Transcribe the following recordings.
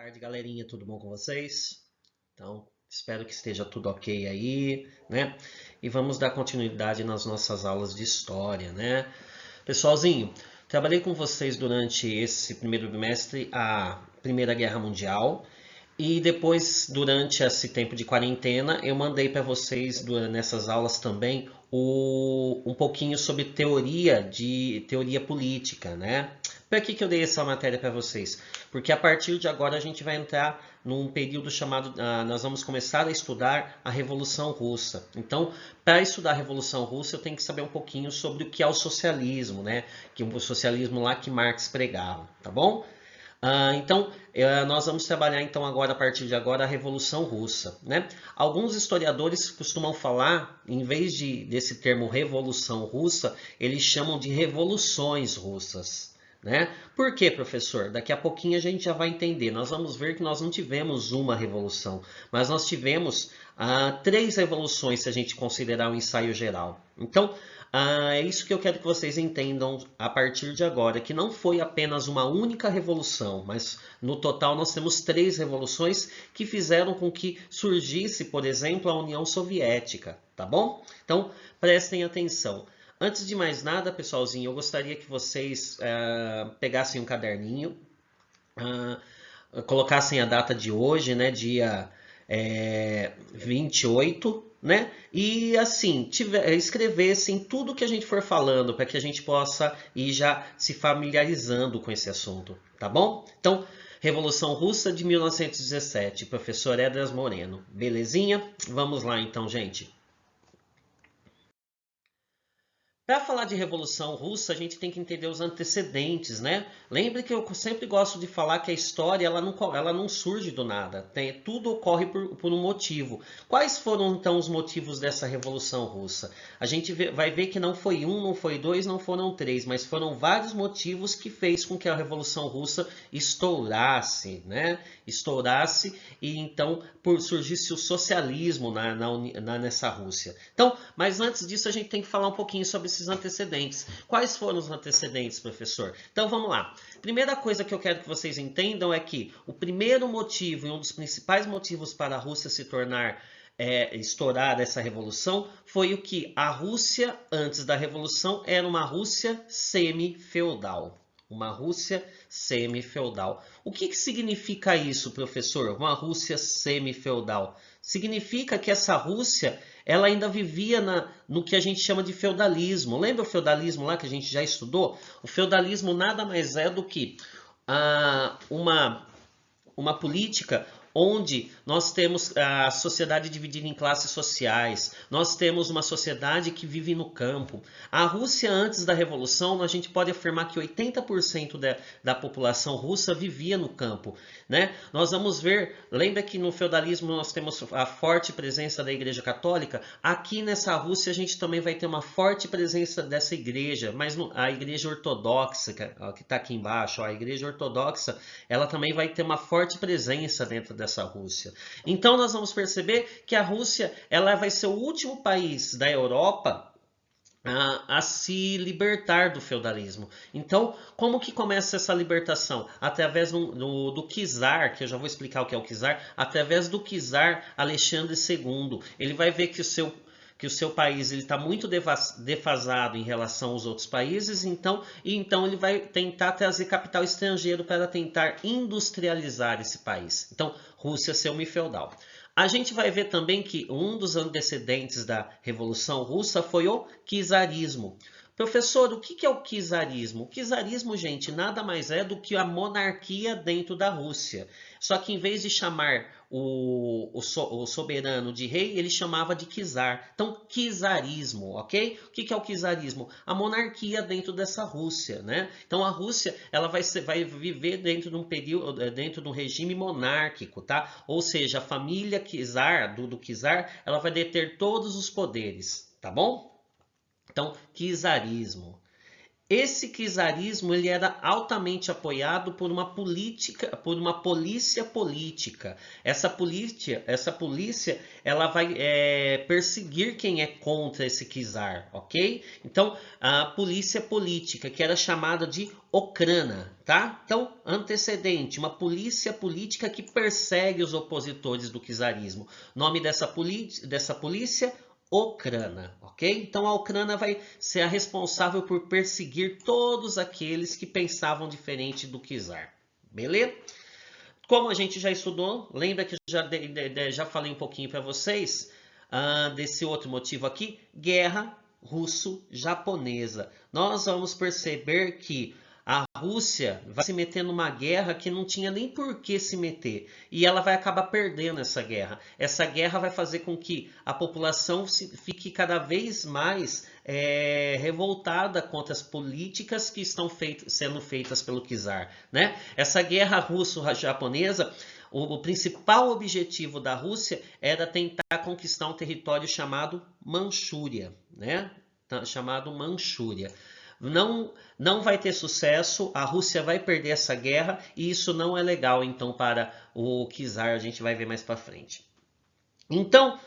tarde, galerinha, tudo bom com vocês? Então, espero que esteja tudo ok aí, né? E vamos dar continuidade nas nossas aulas de história, né? Pessoalzinho, trabalhei com vocês durante esse primeiro bimestre a Primeira Guerra Mundial e depois, durante esse tempo de quarentena, eu mandei para vocês nessas aulas também um pouquinho sobre teoria política, né? Por que eu dei essa matéria para vocês? Porque a partir de agora a gente vai entrar num período chamado, nós vamos começar a estudar a Revolução Russa. Então, para estudar a Revolução Russa, eu tenho que saber um pouquinho sobre o que é o socialismo, né? Que o socialismo lá que Marx pregava, tá bom? Então, nós vamos trabalhar então agora, a partir de agora, a Revolução Russa, né? Alguns historiadores costumam falar, em vez desse termo Revolução Russa, eles chamam de revoluções russas, né? Por quê, professor? Daqui a pouquinho a gente já vai entender. Nós vamos ver que nós não tivemos uma revolução, mas nós tivemos 3 revoluções, se a gente considerar o ensaio geral. Então, é isso que eu quero que vocês entendam a partir de agora, que não foi apenas uma única revolução, mas no total nós temos 3 revoluções que fizeram com que surgisse, por exemplo, a União Soviética, tá bom? Então, prestem atenção. Antes de mais nada, pessoalzinho, eu gostaria que vocês pegassem um caderninho, colocassem a data de hoje, né, dia 28, né? E assim, escrevessem tudo que a gente for falando para que a gente possa ir já se familiarizando com esse assunto, tá bom? Então, Revolução Russa de 1917, professor Edras Moreno. Belezinha? Vamos lá então, gente. Para falar de Revolução Russa, a gente tem que entender os antecedentes, né? Lembre que eu sempre gosto de falar que a história ela não surge do nada. Tudo ocorre por um motivo. Quais foram então os motivos dessa Revolução Russa? A gente vai ver que não foi um, não foi dois, não foram 3, mas foram vários motivos que fez com que a Revolução Russa estourasse, né? Estourasse e então surgisse o socialismo nessa Rússia. Então, mas antes disso a gente tem que falar um pouquinho sobre esses antecedentes. Quais foram os antecedentes, professor? Então vamos lá. Primeira coisa que eu quero que vocês entendam é que o primeiro motivo e um dos principais motivos para a Rússia se tornar estourar essa revolução foi o que a Rússia, antes da revolução, era uma Rússia semi-feudal. Uma Rússia semi-feudal. O que significa isso, professor? Uma Rússia semi-feudal. Significa que essa Rússia ela ainda vivia no que a gente chama de feudalismo. Lembra o feudalismo lá que a gente já estudou? O feudalismo nada mais é do que uma política onde nós temos a sociedade dividida em classes sociais, nós temos uma sociedade que vive no campo. A Rússia, antes da Revolução, a gente pode afirmar que 80% da população russa vivia no campo, né? Nós vamos ver, lembra que no feudalismo nós temos a forte presença da Igreja Católica? Aqui nessa Rússia a gente também vai ter uma forte presença dessa igreja, mas a Igreja Ortodoxa, que está aqui embaixo, a Igreja Ortodoxa, ela também vai ter uma forte presença dentro dessa Rússia. Então nós vamos perceber que a Rússia ela vai ser o último país da Europa a se libertar do feudalismo. Então, como que começa essa libertação? Através do czar, que eu já vou explicar o que é o czar, através do czar Alexandre II. Ele vai ver que o seu país está muito defasado em relação aos outros países, então ele vai tentar trazer capital estrangeiro para tentar industrializar esse país. Então, Rússia semi-feudal. A gente vai ver também que um dos antecedentes da Revolução Russa foi o czarismo. Professor, o que é o czarismo? O czarismo, gente, nada mais é do que a monarquia dentro da Rússia. Só que em vez de chamar o soberano de rei, ele chamava de czar. Então, czarismo, ok? O que é o czarismo? A monarquia dentro dessa Rússia, né? Então, a Rússia ela vai viver dentro de um período, dentro de um regime monárquico, tá? Ou seja, a família czar, do czar, ela vai deter todos os poderes, tá bom? Então, czarismo. Esse czarismo ele era altamente apoiado por uma polícia política. Essa polícia, ela vai perseguir quem é contra esse czar, ok? Então, a polícia política, que era chamada de Okrana, tá? Então, antecedente, uma polícia política que persegue os opositores do czarismo. Nome dessa polícia, Okrana, ok? Então a Okrana vai ser a responsável por perseguir todos aqueles que pensavam diferente do czar, beleza? Como a gente já estudou, lembra que eu já falei um pouquinho para vocês desse outro motivo aqui, guerra russo-japonesa. Nós vamos perceber que a Rússia vai se meter numa guerra que não tinha nem por que se meter. E ela vai acabar perdendo essa guerra. Essa guerra vai fazer com que a população fique cada vez mais revoltada contra as políticas que estão sendo feitas pelo czar, né? Essa guerra russo-japonesa, o principal objetivo da Rússia era tentar conquistar um território chamado Manchúria, né? Chamado Manchúria. Não vai ter sucesso, a Rússia vai perder essa guerra e isso não é legal então para o czar, a gente vai ver mais para frente. Então,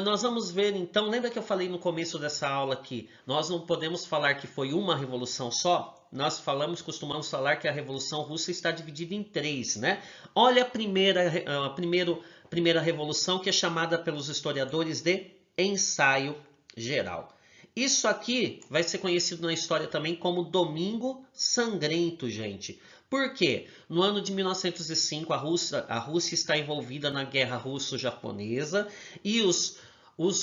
nós vamos ver então, lembra que eu falei no começo dessa aula que nós não podemos falar que foi uma revolução só? Nós costumamos falar que a Revolução Russa está dividida em 3, né? Olha a primeira revolução, que é chamada pelos historiadores de Ensaio Geral. Isso aqui vai ser conhecido na história também como Domingo Sangrento, gente. Por quê? No ano de 1905, a Rússia está envolvida na Guerra Russo-Japonesa e os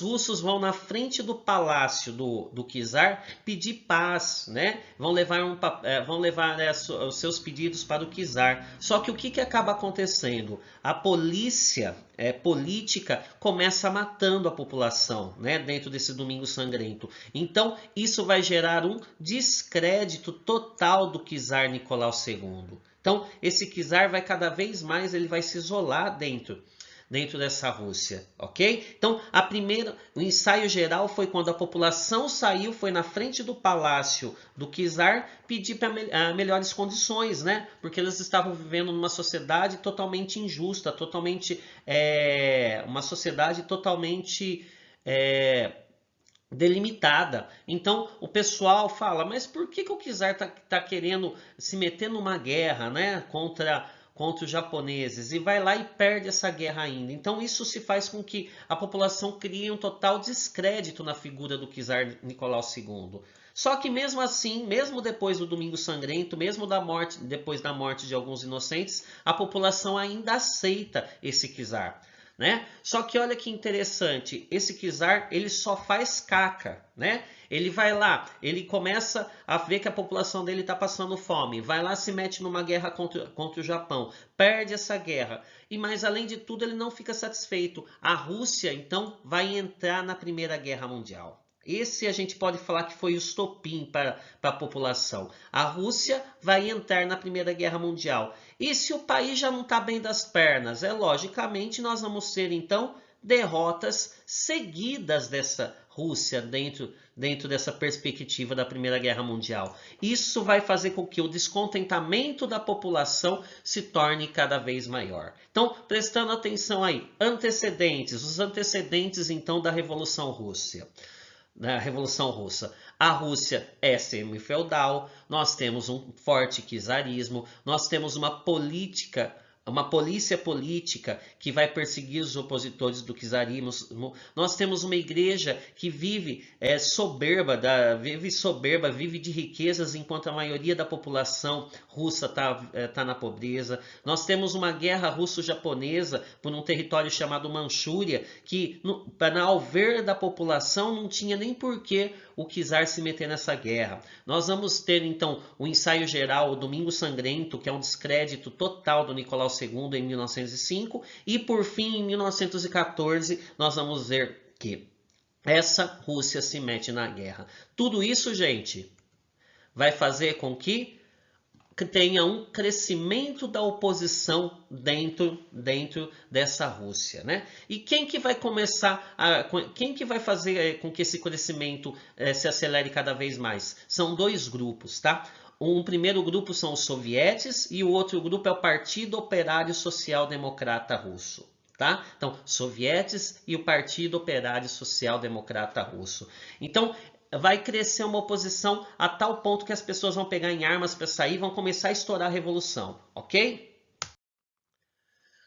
russos vão na frente do palácio do czar pedir paz, né? Vão levar os seus pedidos para o czar. Só que o que acaba acontecendo? A polícia política começa matando a população, né? Dentro desse Domingo Sangrento. Então, isso vai gerar um descrédito total do czar Nicolau II. Então, esse czar vai cada vez mais, ele vai se isolar dentro dessa Rússia, ok? Então, o ensaio geral foi quando a população saiu, foi na frente do palácio do czar pedir para melhores condições, né? Porque eles estavam vivendo numa sociedade totalmente injusta, uma sociedade totalmente delimitada. Então o pessoal fala, mas por que o czar tá querendo se meter numa guerra, né, contra os japoneses, e vai lá e perde essa guerra ainda? Então isso se faz com que a população crie um total descrédito na figura do czar Nicolau II. Só que mesmo assim, mesmo depois do Domingo Sangrento, mesmo depois da morte de alguns inocentes, a população ainda aceita esse czar, né? Só que olha que interessante, esse czar, ele só faz caca, né? Ele vai lá, ele começa a ver que a população dele está passando fome, vai lá, se mete numa guerra contra o Japão, perde essa guerra. Mas além de tudo, ele não fica satisfeito. A Rússia, então, vai entrar na Primeira Guerra Mundial. Esse a gente pode falar que foi o estopim para a população. A Rússia vai entrar na Primeira Guerra Mundial. E se o país já não está bem das pernas, logicamente nós vamos ter então derrotas seguidas dessa Rússia dentro dessa perspectiva da Primeira Guerra Mundial. Isso vai fazer com que o descontentamento da população se torne cada vez maior. Então, prestando atenção aí, os antecedentes então da Revolução Russa. A Rússia é semi-feudal, nós temos um forte czarismo, nós temos uma polícia política que vai perseguir os opositores do czarismo. Nós temos uma igreja que vive soberba, vive de riquezas, enquanto a maioria da população russa está na pobreza. Nós temos uma guerra russo-japonesa por um território chamado Manchúria, que, ao ver da população, não tinha nem porquê o czar se meter nessa guerra. Nós vamos ter, então, o ensaio geral, o Domingo Sangrento, que é um descrédito total do Nicolau II em 1905. E, por fim, em 1914, nós vamos ver que essa Rússia se mete na guerra. Tudo isso, gente, vai fazer com que tenha um crescimento da oposição dentro dessa Rússia, né? E quem que vai quem que vai fazer com que esse crescimento se acelere cada vez mais? São dois grupos, tá? Um primeiro grupo são os sovietes e o outro grupo é o Partido Operário Social Democrata Russo. Tá? Então, sovietes e o Partido Operário Social Democrata Russo. Então, vai crescer uma oposição a tal ponto que as pessoas vão pegar em armas para sair e vão começar a estourar a revolução, ok?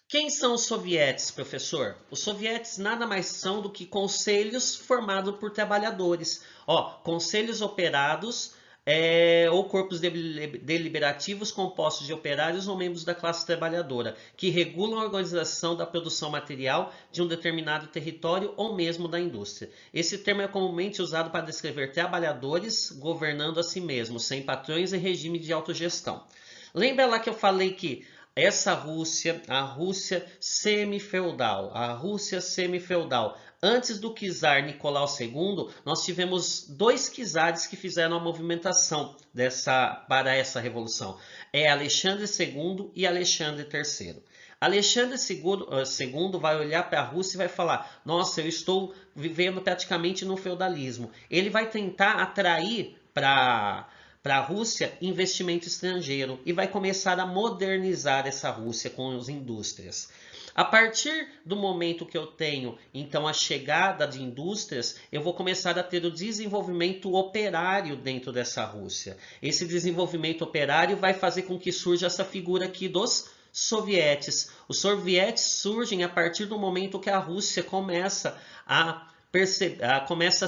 Quem são os sovietes, professor? Os sovietes nada mais são do que conselhos formados por trabalhadores. Ó, conselhos operados ou corpos deliberativos compostos de operários ou membros da classe trabalhadora, que regulam a organização da produção material de um determinado território ou mesmo da indústria. Esse termo é comumente usado para descrever trabalhadores governando a si mesmos, sem patrões e regime de autogestão. Lembra lá que eu falei que essa Rússia, a Rússia semifeudal, antes do czar Nicolau II, nós tivemos dois czares que fizeram a movimentação para essa revolução. É Alexandre II e Alexandre III. Alexandre II vai olhar para a Rússia e vai falar: nossa, eu estou vivendo praticamente no feudalismo. Ele vai tentar atrair para a Rússia investimento estrangeiro e vai começar a modernizar essa Rússia com as indústrias. A partir do momento que eu tenho, então, a chegada de indústrias, eu vou começar a ter o desenvolvimento operário dentro dessa Rússia. Esse desenvolvimento operário vai fazer com que surja essa figura aqui dos sovietes. Os sovietes surgem a partir do momento que a Rússia começa a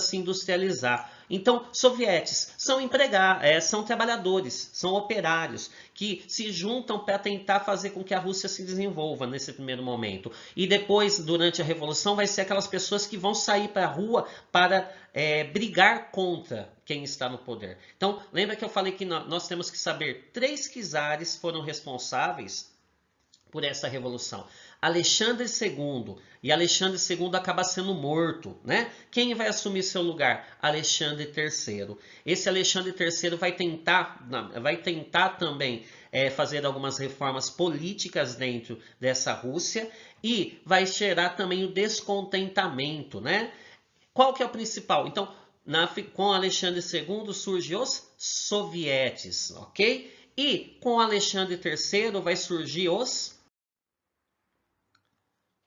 se industrializar. Então, sovietes são trabalhadores, são operários que se juntam para tentar fazer com que a Rússia se desenvolva nesse primeiro momento. E depois, durante a Revolução, vai ser aquelas pessoas que vão sair para a rua para brigar contra quem está no poder. Então, lembra que eu falei que nós temos que saber 3 czares foram responsáveis por essa revolução. Alexandre II, e Alexandre II acaba sendo morto, né? Quem vai assumir seu lugar? Alexandre III. Esse Alexandre III vai tentar também fazer algumas reformas políticas dentro dessa Rússia e vai gerar também o descontentamento, né? Qual que é o principal? Então, com Alexandre II surgem os sovietes, ok? E com Alexandre III vai surgir os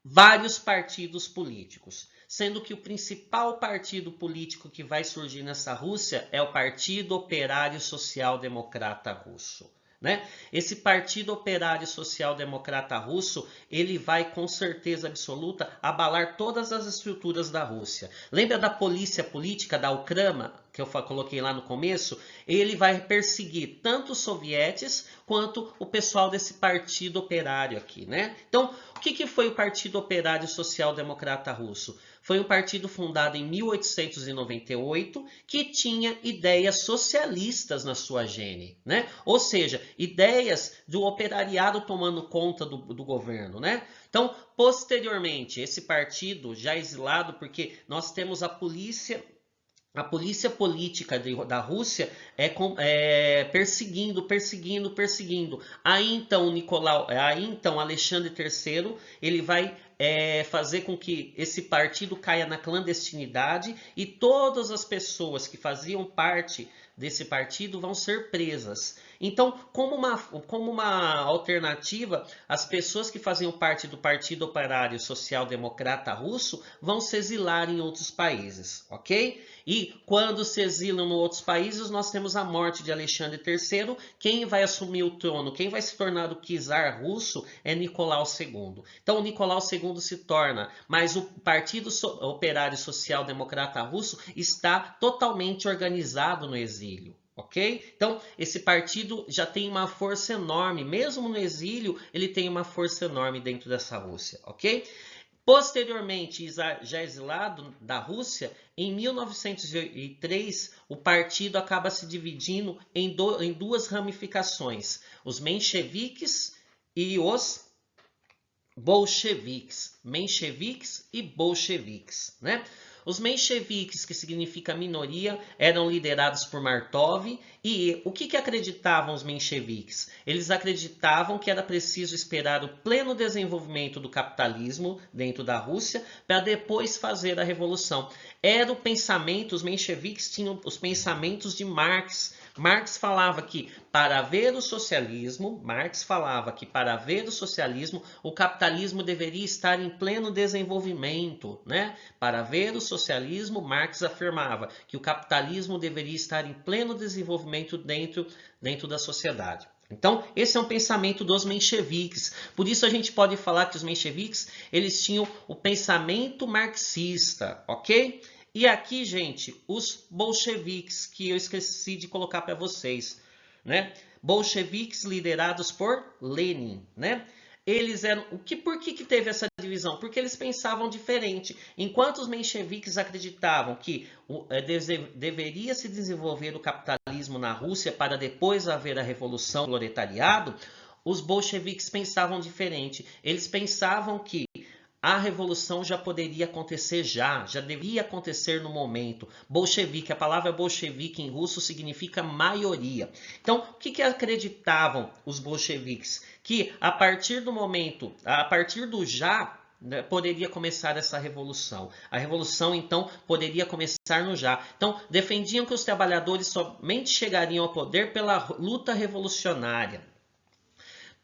vários partidos políticos, sendo que o principal partido político que vai surgir nessa Rússia é o Partido Operário Social Democrata Russo. Né? Esse Partido Operário Social Democrata Russo, ele vai com certeza absoluta abalar todas as estruturas da Rússia. Lembra da polícia política, da Ucrânia, que eu coloquei lá no começo? Ele vai perseguir tanto os sovietes quanto o pessoal desse partido operário aqui, né? Então, o que foi o Partido Operário Social Democrata Russo? Foi um partido fundado em 1898 que tinha ideias socialistas na sua gene, né? Ou seja, ideias do operariado tomando conta do governo, né? Então, posteriormente, esse partido já exilado, porque nós temos a polícia política da Rússia perseguindo. Aí então Alexandre III ele vai fazer com que esse partido caia na clandestinidade e todas as pessoas que faziam parte desse partido vão ser presas. Então, como uma alternativa, as pessoas que faziam parte do Partido Operário Social Democrata Russo vão se exilar em outros países, ok? E quando se exilam em outros países, nós temos a morte de Alexandre III. Quem vai assumir o trono, quem vai se tornar o czar russo é Nicolau II. Então, Nicolau II se torna, mas o Partido Operário Social Democrata Russo está totalmente organizado no exílio. Ok? Então, esse partido já tem uma força enorme, mesmo no exílio, ele tem uma força enorme dentro dessa Rússia, ok? Posteriormente, já exilado da Rússia, em 1903, o partido acaba se dividindo em duas ramificações, os mencheviques e os bolcheviques. Mencheviques e bolcheviques, né? Os mencheviques, que significa minoria, eram liderados por Martov. E o que acreditavam os mencheviques? Eles acreditavam que era preciso esperar o pleno desenvolvimento do capitalismo dentro da Rússia para depois fazer a revolução. Era o pensamento, os mencheviques tinham os pensamentos de Marx. Marx falava que para haver o socialismo, o capitalismo deveria estar em pleno desenvolvimento, né? Para haver o socialismo, Marx afirmava que o capitalismo deveria estar em pleno desenvolvimento dentro da sociedade. Então, esse é um pensamento dos mencheviques. Por isso a gente pode falar que os mencheviques, eles tinham o pensamento marxista, ok? E aqui, gente, os bolcheviques, que eu esqueci de colocar para vocês, né? Bolcheviques liderados por Lenin, né? Eles eram... Por que teve essa divisão? Porque eles pensavam diferente. Enquanto os mencheviques acreditavam que deveria se desenvolver o capitalismo na Rússia para depois haver a revolução do proletariado, os bolcheviques pensavam diferente. Eles pensavam que a revolução já poderia acontecer já deveria acontecer no momento. Bolchevique, a palavra bolchevique em russo significa maioria. Então, o que acreditavam os bolcheviques? Que a partir do momento, a partir do já, né, poderia começar essa revolução. A revolução, então, poderia começar no já. Então, defendiam que os trabalhadores somente chegariam ao poder pela luta revolucionária,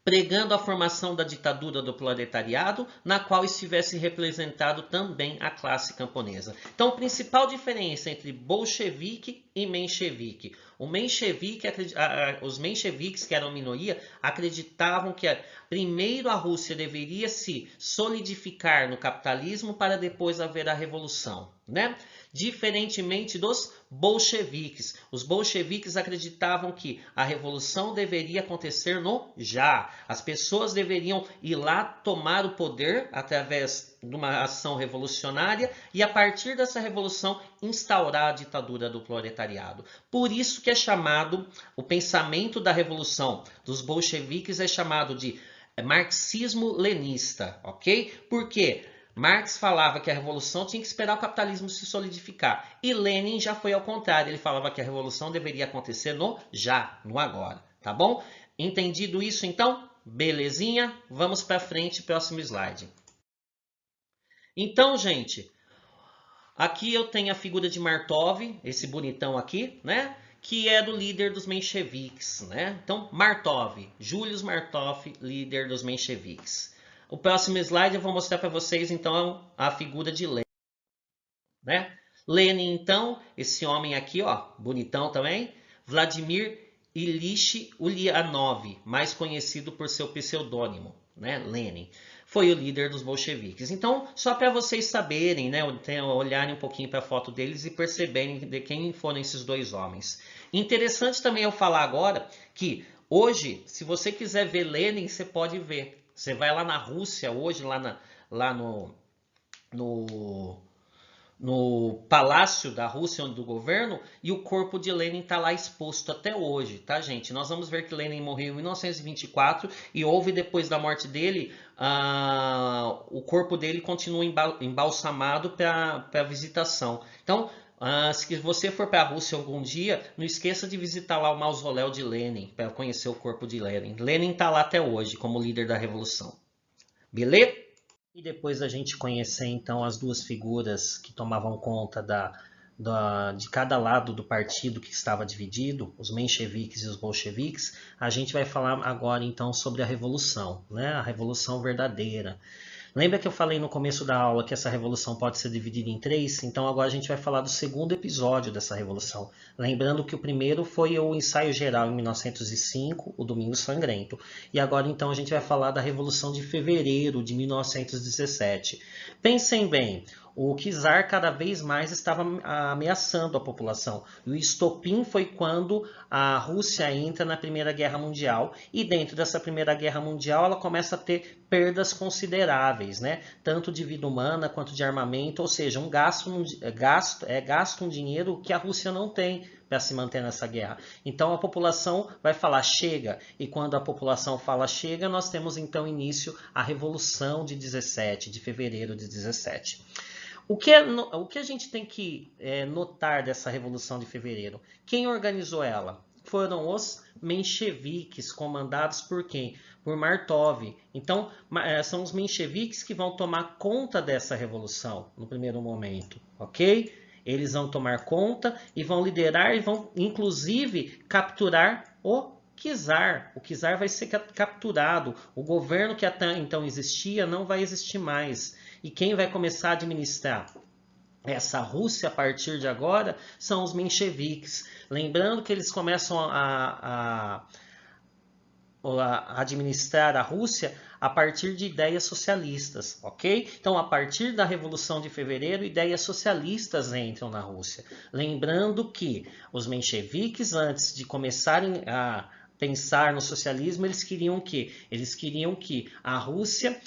pregando a formação da ditadura do proletariado, na qual estivesse representado também a classe camponesa. Então, a principal diferença entre bolchevique e menchevique. Os mencheviques, que eram minoria, acreditavam que primeiro a Rússia deveria se solidificar no capitalismo para depois haver a revolução, né? Diferentemente dos bolcheviques. Os bolcheviques acreditavam que a revolução deveria acontecer no já. As pessoas deveriam ir lá tomar o poder através de uma ação revolucionária e, a partir dessa revolução, instaurar a ditadura do proletariado. Por isso que é chamado, o pensamento da revolução dos bolcheviques é chamado de marxismo-lenista, ok? Por quê? Marx falava que a revolução tinha que esperar o capitalismo se solidificar. E Lenin já foi ao contrário. Ele falava que a revolução deveria acontecer no já, no agora. Tá bom? Entendido isso, então? Belezinha? Vamos para frente, próximo slide. Então, gente, aqui eu tenho a figura de Martov, esse bonitão aqui, né? Que é do líder dos mencheviques, né? Então, Martov, Julius Martov, líder dos mencheviques. O próximo slide eu vou mostrar para vocês, então, a figura de Lenin, né? Lenin, então, esse homem aqui, ó, bonitão também, Vladimir Ilyich Ulyanov, mais conhecido por seu pseudônimo, né? Lenin. Foi o líder dos bolcheviques. Então, só para vocês saberem, né, olharem um pouquinho para a foto deles e perceberem de quem foram esses dois homens. Interessante também eu falar agora que hoje, se você quiser ver Lenin, você pode ver. Você vai lá na Rússia hoje, lá no Palácio da Rússia, do governo, e o corpo de Lenin está lá exposto até hoje, tá, gente? Nós vamos ver que Lenin morreu em 1924 e houve, depois da morte dele, o corpo dele continua embalsamado para visitação. Então, se você for para a Rússia algum dia, não esqueça de visitar lá o mausoléu de Lenin, para conhecer o corpo de Lenin. Lenin está lá até hoje, como líder da Revolução. Beleza? E depois a gente conhecer, então, as duas figuras que tomavam conta de cada lado do partido que estava dividido, os mencheviques e os bolcheviques, a gente vai falar agora, então, sobre a Revolução, né? A Revolução verdadeira. Lembra que eu falei no começo da aula que essa revolução pode ser dividida em três? Então agora a gente vai falar do segundo episódio dessa revolução. Lembrando que o primeiro foi o ensaio geral em 1905, o Domingo Sangrento. E agora então a gente vai falar da Revolução de Fevereiro de 1917. Pensem bem, o czar cada vez mais estava ameaçando a população. E o estopim foi quando a Rússia entra na Primeira Guerra Mundial. E dentro dessa Primeira Guerra Mundial ela começa a ter perdas consideráveis, né? Tanto de vida humana quanto de armamento. Ou seja, gasto um dinheiro que a Rússia não tem para se manter nessa guerra. Então a população vai falar chega. E quando a população fala chega, nós temos então início a Revolução de 17, de fevereiro de 17. O que a gente tem que notar dessa Revolução de Fevereiro? Quem organizou ela? Foram os mencheviques, comandados por quem? Por Martov. Então, são os mencheviques que vão tomar conta dessa revolução no primeiro momento, ok? Eles vão tomar conta e vão liderar e vão, inclusive, capturar o czar. O czar vai ser capturado. O governo que até então existia não vai existir mais. E quem vai começar a administrar essa Rússia a partir de agora são os mencheviques. Lembrando que eles começam a administrar a Rússia a partir de ideias socialistas, ok? Então, a partir da Revolução de Fevereiro, ideias socialistas entram na Rússia. Lembrando que os mencheviques, antes de começarem a pensar no socialismo, eles queriam o quê? Eles queriam que a Rússia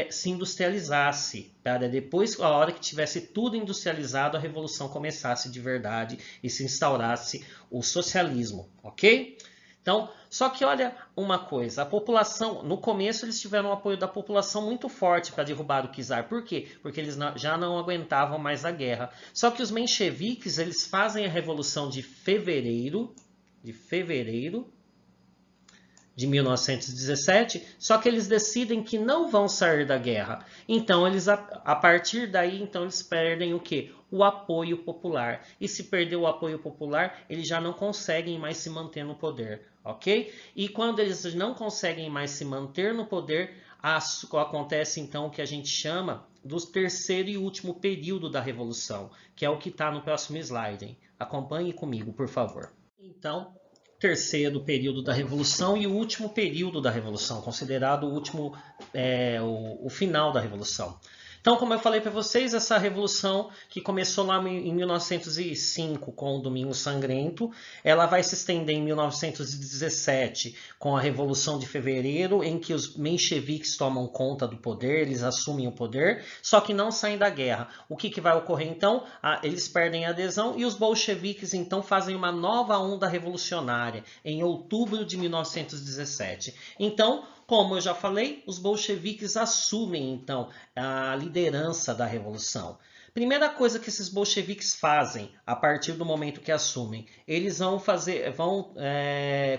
se industrializasse, para depois, a hora que tivesse tudo industrializado, a revolução começasse de verdade e se instaurasse o socialismo, ok? Então, só que olha uma coisa, a população, no começo eles tiveram o apoio da população muito forte para derrubar o czar. Por quê? Porque eles já não aguentavam mais a guerra. Só que os mencheviques, eles fazem a revolução de fevereiro de 1917, só que eles decidem que não vão sair da guerra. Então, a partir daí, então, eles perdem o quê? O apoio popular. E se perder o apoio popular, eles já não conseguem mais se manter no poder, ok? E quando eles não conseguem mais se manter no poder, acontece então o que a gente chama do terceiro e último período da Revolução, que é o que está no próximo slide, hein? Acompanhe comigo, por favor. Então, terceiro período da Revolução e o último período da Revolução, considerado o último, o final da Revolução. Então, como eu falei para vocês, essa revolução que começou lá em 1905 com o Domingo Sangrento, ela vai se estender em 1917 com a Revolução de Fevereiro, em que os mencheviques tomam conta do poder, eles assumem o poder, só que não saem da guerra. O que vai ocorrer então? Eles perdem a adesão e os bolcheviques então fazem uma nova onda revolucionária em outubro de 1917. Então, como eu já falei, os bolcheviques assumem, então, a liderança da revolução. Primeira coisa que esses bolcheviques fazem, a partir do momento que assumem, eles vão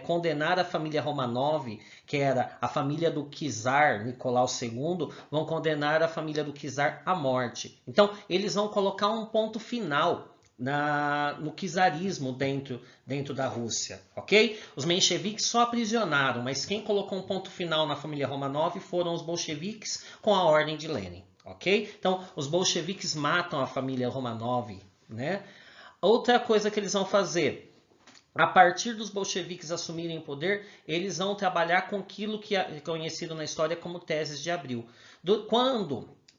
condenar a família Romanov, que era a família do czar Nicolau II, vão condenar a família do czar à morte. Então, eles vão colocar um ponto final no czarismo dentro da Rússia, ok? Os mencheviques só aprisionaram, mas quem colocou um ponto final na família Romanov foram os bolcheviques com a ordem de Lenin, ok? Então, os bolcheviques matam a família Romanov, né? Outra coisa que eles vão fazer, a partir dos bolcheviques assumirem o poder, eles vão trabalhar com aquilo que é conhecido na história como teses de abril.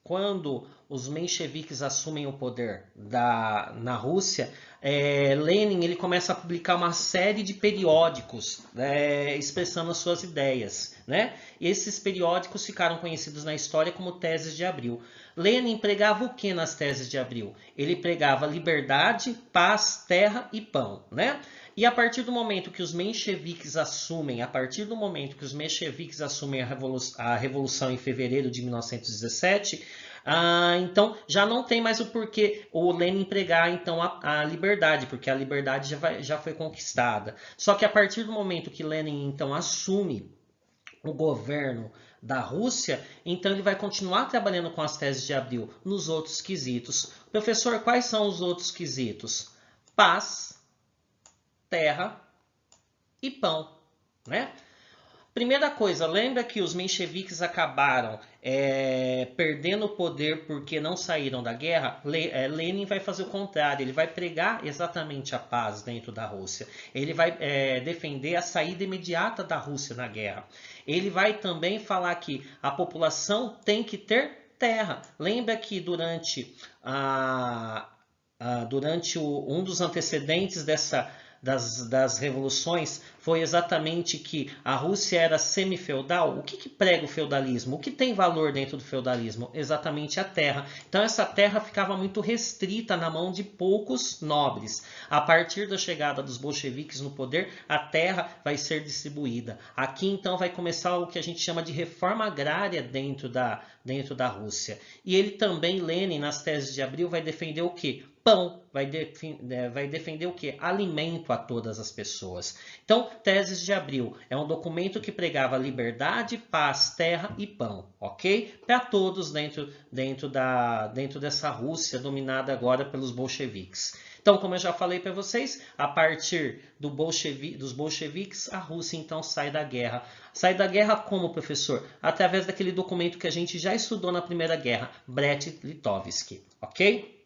Quando os mencheviques assumem o poder na Rússia, Lenin ele começa a publicar uma série de periódicos expressando as suas ideias, né? E esses periódicos ficaram conhecidos na história como teses de abril. Lenin pregava o que nas teses de abril? Ele pregava liberdade, paz, terra e pão, né? E a partir do momento que os mencheviques assumem, a revolução em fevereiro de 1917, então já não tem mais o porquê o Lenin pregar então a liberdade, porque a liberdade já foi conquistada. Só que a partir do momento que Lenin então assume o governo da Rússia, então ele vai continuar trabalhando com as teses de abril nos outros quesitos. Professor, quais são os outros quesitos? Paz, terra e pão, né? Primeira coisa, lembra que os mencheviques acabaram perdendo o poder porque não saíram da guerra? Lenin vai fazer o contrário, ele vai pregar exatamente a paz dentro da Rússia. Ele vai defender a saída imediata da Rússia na guerra. Ele vai também falar que a população tem que ter terra. Lembra que durante um dos antecedentes das revoluções foi exatamente que a Rússia era semi-feudal. O que prega o feudalismo? O que tem valor dentro do feudalismo? Exatamente a terra. Então essa terra ficava muito restrita na mão de poucos nobres. A partir da chegada dos bolcheviques no poder, a terra vai ser distribuída. Aqui então vai começar o que a gente chama de reforma agrária dentro da Rússia. E ele também, Lenin, nas teses de Abril, vai defender o quê? Pão, vai defender o quê? Alimento a todas as pessoas. Então, Teses de Abril é um documento que pregava liberdade, paz, terra e pão, ok? Para todos dentro dessa Rússia dominada agora pelos bolcheviques. Então, como eu já falei para vocês, a partir dos bolcheviques, a Rússia então sai da guerra. Sai da guerra como, professor? Através daquele documento que a gente já estudou na Primeira Guerra, Brest-Litovsk, ok?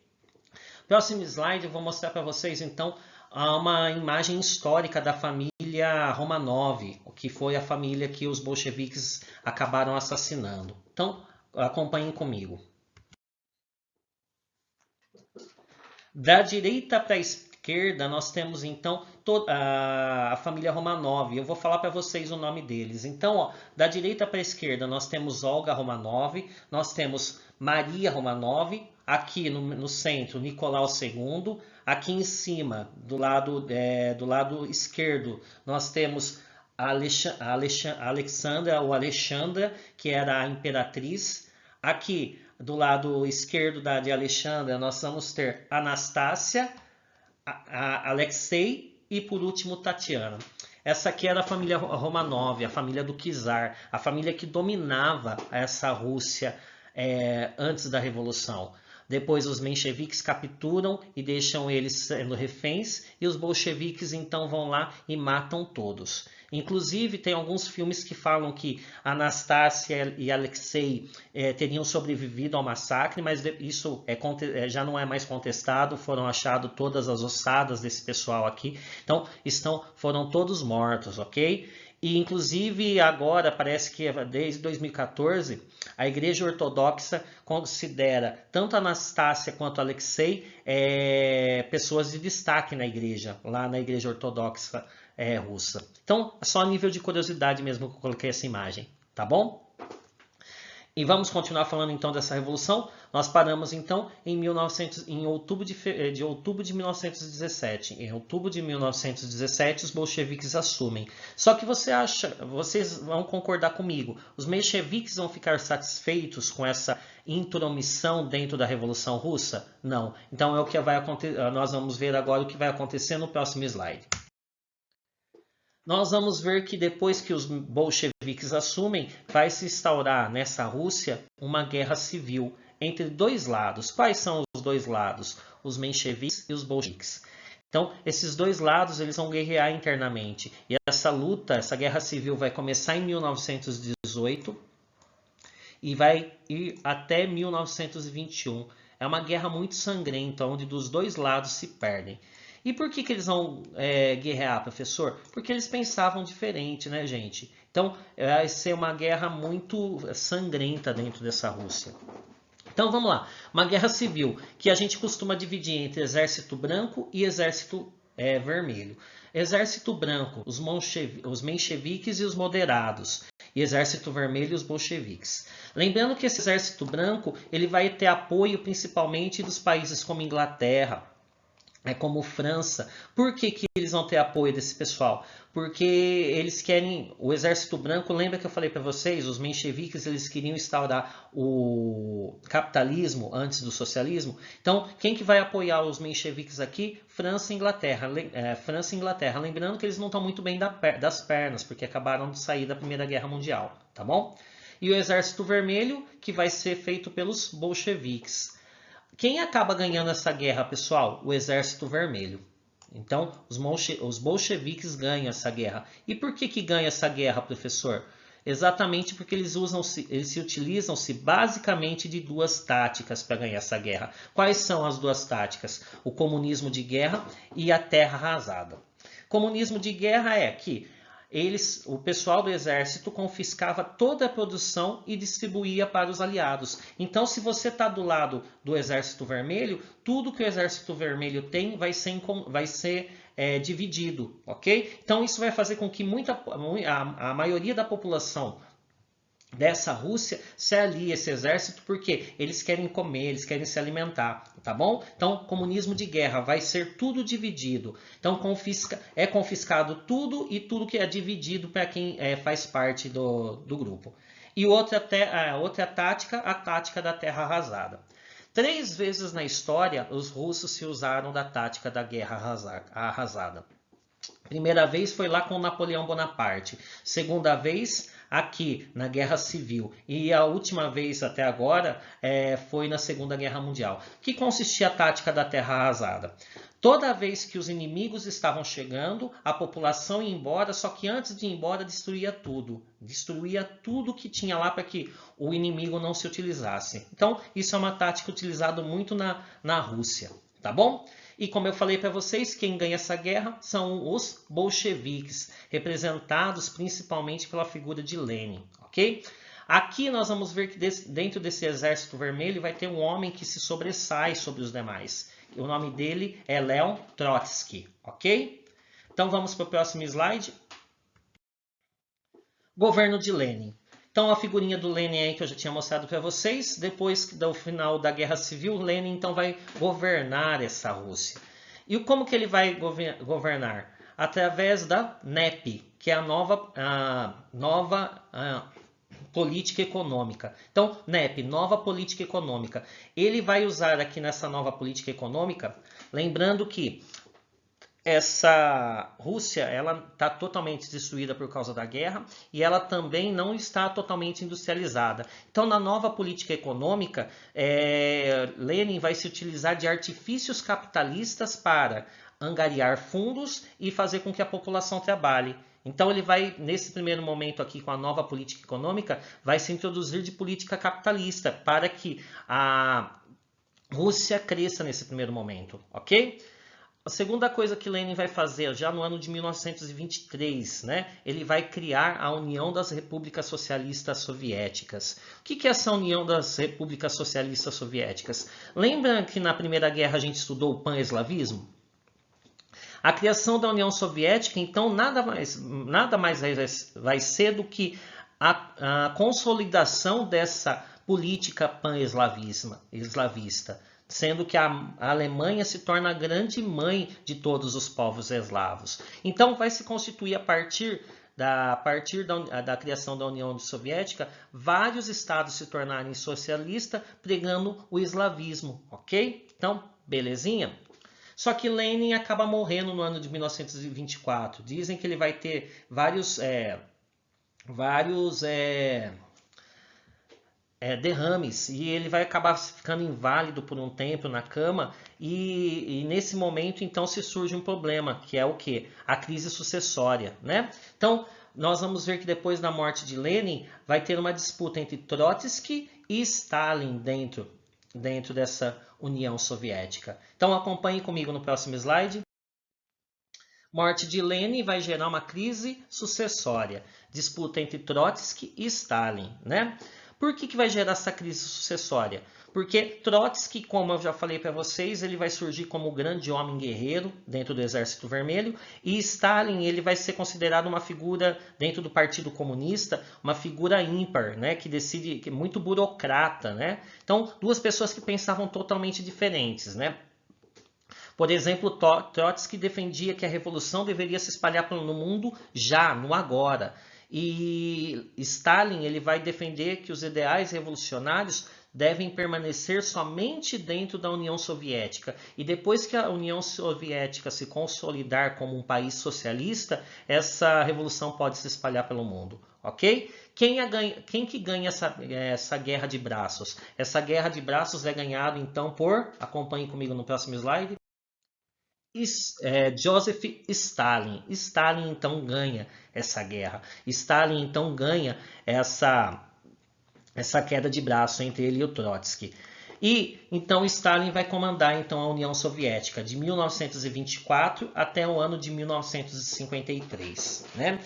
Próximo slide, eu vou mostrar para vocês, então, uma imagem histórica da família Romanov, que foi a família que os bolcheviques acabaram assassinando. Então, acompanhem comigo. Da direita para a esquerda, nós temos, então, a família Romanov. Eu vou falar para vocês o nome deles. Então, ó, da direita para a esquerda, nós temos Olga Romanov, nós temos Maria Romanov, aqui no centro, Nicolau II. Aqui em cima, do lado esquerdo, nós temos a Alexandra ou Alexandra, que era a imperatriz. Aqui, do lado esquerdo de Alexandra, nós vamos ter Anastácia, Alexei e, por último, Tatiana. Essa aqui era a família Romanov, a família do czar, a família que dominava essa Rússia antes da Revolução. Depois os mencheviques capturam e deixam eles sendo reféns, e os bolcheviques então vão lá e matam todos. Inclusive tem alguns filmes que falam que Anastácia e Alexei teriam sobrevivido ao massacre, mas isso já não é mais contestado, foram achadas todas as ossadas desse pessoal aqui, então foram todos mortos, ok? E, inclusive, agora parece que desde 2014, a Igreja Ortodoxa considera tanto Anastácia quanto Alexei pessoas de destaque na igreja, lá na Igreja Ortodoxa russa. Então, só a nível de curiosidade mesmo que eu coloquei essa imagem, tá bom? E vamos continuar falando então dessa revolução. Nós paramos então em outubro de 1917. Em outubro de 1917 os bolcheviques assumem. Só que vocês vão concordar comigo, os mencheviques vão ficar satisfeitos com essa intromissão dentro da Revolução Russa? Não. Então é o que vai acontecer. Nós vamos ver agora o que vai acontecer no próximo slide. Nós vamos ver que depois que os bolcheviques assumem, vai se instaurar nessa Rússia uma guerra civil entre dois lados. Quais são os dois lados? Os mencheviques e os bolcheviques. Então, esses dois lados eles vão guerrear internamente. E essa luta, essa guerra civil vai começar em 1918 e vai ir até 1921. É uma guerra muito sangrenta, onde dos dois lados se perdem. E por que eles vão guerrear, professor? Porque eles pensavam diferente, né, gente? Então, vai ser uma guerra muito sangrenta dentro dessa Rússia. Então, vamos lá. Uma guerra civil que a gente costuma dividir entre exército branco e exército vermelho. Exército branco, os mencheviques e os moderados. E exército vermelho e os bolcheviques. Lembrando que esse exército branco ele vai ter apoio principalmente dos países como Inglaterra, como França. Por que eles vão ter apoio desse pessoal? Porque eles querem, o exército branco, lembra que eu falei para vocês, os mencheviques eles queriam instaurar o capitalismo antes do socialismo. Então, quem que vai apoiar os mencheviques aqui? França e Inglaterra. França e Inglaterra. Lembrando que eles não estão muito bem das pernas, porque acabaram de sair da Primeira Guerra Mundial, tá bom? E o exército vermelho, que vai ser feito pelos bolcheviques. Quem acaba ganhando essa guerra, pessoal? O Exército Vermelho. Então, os bolcheviques ganham essa guerra. E por que ganha essa guerra, professor? Exatamente porque eles se utilizam basicamente de duas táticas para ganhar essa guerra. Quais são as duas táticas? O comunismo de guerra e a terra arrasada. Comunismo de guerra é que o pessoal do exército confiscava toda a produção e distribuía para os aliados. Então, se você está do lado do Exército Vermelho, tudo que o Exército Vermelho tem vai ser dividido, ok? Então, isso vai fazer com que a maioria da população dessa Rússia se alie a esse exército porque eles querem comer, eles querem se alimentar, tá bom? Então, comunismo de guerra, vai ser tudo dividido. Então, é confiscado tudo e tudo que é dividido para quem faz parte do grupo. E outra tática, a tática da terra arrasada. 3 vezes na história, os russos se usaram da tática da guerra arrasada. Primeira vez foi lá com Napoleão Bonaparte. Segunda vez aqui na Guerra Civil. E a última vez até agora foi na Segunda Guerra Mundial. Que consistia a tática da terra arrasada? Toda vez que os inimigos estavam chegando, a população ia embora, só que antes de ir embora destruía tudo. Destruía tudo que tinha lá para que o inimigo não se utilizasse. Então, isso é uma tática utilizada muito na Rússia, tá bom? E como eu falei para vocês, quem ganha essa guerra são os bolcheviques, representados principalmente pela figura de Lenin, ok? Aqui nós vamos ver que dentro desse exército vermelho vai ter um homem que se sobressai sobre os demais. O nome dele é Leon Trotsky, ok? Então vamos para o próximo slide. Governo de Lenin. Então a figurinha do Lenin aí que eu já tinha mostrado para vocês, depois do final da Guerra Civil, Lenin então vai governar essa Rússia. E como que ele vai governar? Através da NEP, que é a nova política econômica. Então, NEP, nova política econômica. Ele vai usar aqui nessa nova política econômica, lembrando que essa Rússia, ela está totalmente destruída por causa da guerra e ela também não está totalmente industrializada. Então, na nova política econômica, Lenin vai se utilizar de artifícios capitalistas para angariar fundos e fazer com que a população trabalhe. Então, ele vai, nesse primeiro momento aqui, com a nova política econômica, vai se introduzir de política capitalista para que a Rússia cresça nesse primeiro momento, ok? A segunda coisa que Lenin vai fazer, já no ano de 1923, né, ele vai criar a União das Repúblicas Socialistas Soviéticas. O que é essa União das Repúblicas Socialistas Soviéticas? Lembra que na Primeira Guerra a gente estudou o pan-eslavismo? A criação da União Soviética, então, nada mais vai ser do que a consolidação dessa política pan-eslavista, sendo que a Alemanha se torna a grande mãe de todos os povos eslavos. Então, vai se constituir a partir da criação da União Soviética, vários estados se tornarem socialistas, pregando o eslavismo, ok? Então, belezinha? Só que Lenin acaba morrendo no ano de 1924. Dizem que ele vai ter vários derrames e ele vai acabar ficando inválido por um tempo na cama e nesse momento então se surge um problema, que é o quê? A crise sucessória, né? Então nós vamos ver que depois da morte de Lenin vai ter uma disputa entre Trotsky e Stalin dentro dessa União Soviética. Então acompanhe comigo no próximo slide. Morte de Lenin vai gerar uma crise sucessória, disputa entre Trotsky e Stalin, né? Por que vai gerar essa crise sucessória? Porque Trotsky, como eu já falei para vocês, ele vai surgir como o grande homem guerreiro dentro do Exército Vermelho e Stalin ele vai ser considerado uma figura dentro do Partido Comunista, uma figura ímpar, né, que decide, que é muito burocrata, né? Então, duas pessoas que pensavam totalmente diferentes, né? Por exemplo, Trotsky defendia que a revolução deveria se espalhar no mundo já, no agora. E Stalin ele vai defender que os ideais revolucionários devem permanecer somente dentro da União Soviética. E depois que a União Soviética se consolidar como um país socialista, essa revolução pode se espalhar pelo mundo. Ok? Quem que ganha essa guerra de braços? Essa guerra de braços é ganhada então por, acompanhe comigo no próximo slide, Joseph Stalin. Stalin então ganha essa guerra. Stalin então ganha essa queda de braço entre ele e o Trotsky. E então Stalin vai comandar então a União Soviética de 1924 até o ano de 1953, né?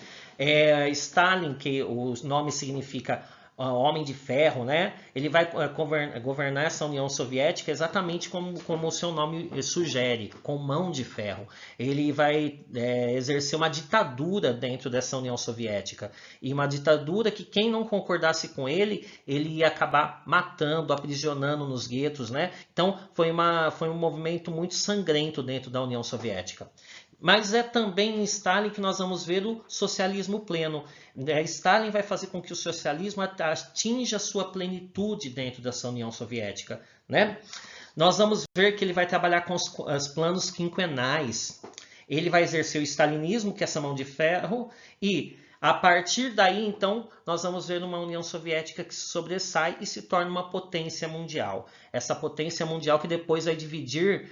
Stalin, que o nome significa Homem de Ferro, né? Ele vai governar essa União Soviética exatamente como o seu nome sugere, com mão de ferro. Ele vai exercer uma ditadura dentro dessa União Soviética. E uma ditadura que quem não concordasse com ele ia acabar matando, aprisionando nos guetos, né? Então foi um movimento muito sangrento dentro da União Soviética. Mas é também em Stalin que nós vamos ver o socialismo pleno. Stalin vai fazer com que o socialismo atinja sua plenitude dentro dessa União Soviética, né? Nós vamos ver que ele vai trabalhar com os planos quinquenais. Ele vai exercer o stalinismo, que é essa mão de ferro, e a partir daí, então, nós vamos ver uma União Soviética que se sobressai e se torna uma potência mundial. Essa potência mundial que depois vai dividir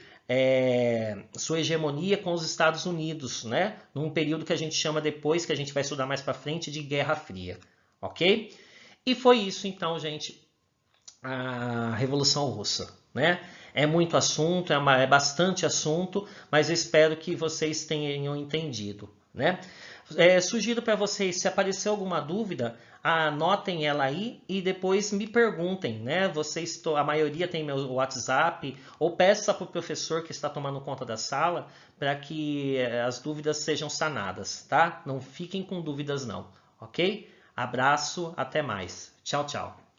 sua hegemonia com os Estados Unidos, né? Num período que a gente chama depois, que a gente vai estudar mais para frente, de Guerra Fria, ok? E foi isso então, gente, a Revolução Russa, né? É muito assunto, é bastante assunto, mas eu espero que vocês tenham entendido, né? Sugiro para vocês, se aparecer alguma dúvida, anotem ela aí e depois me perguntem, né? A maioria tem meu WhatsApp, ou peça para o professor que está tomando conta da sala para que as dúvidas sejam sanadas, tá? Não fiquem com dúvidas não, ok? Abraço, até mais. Tchau, tchau.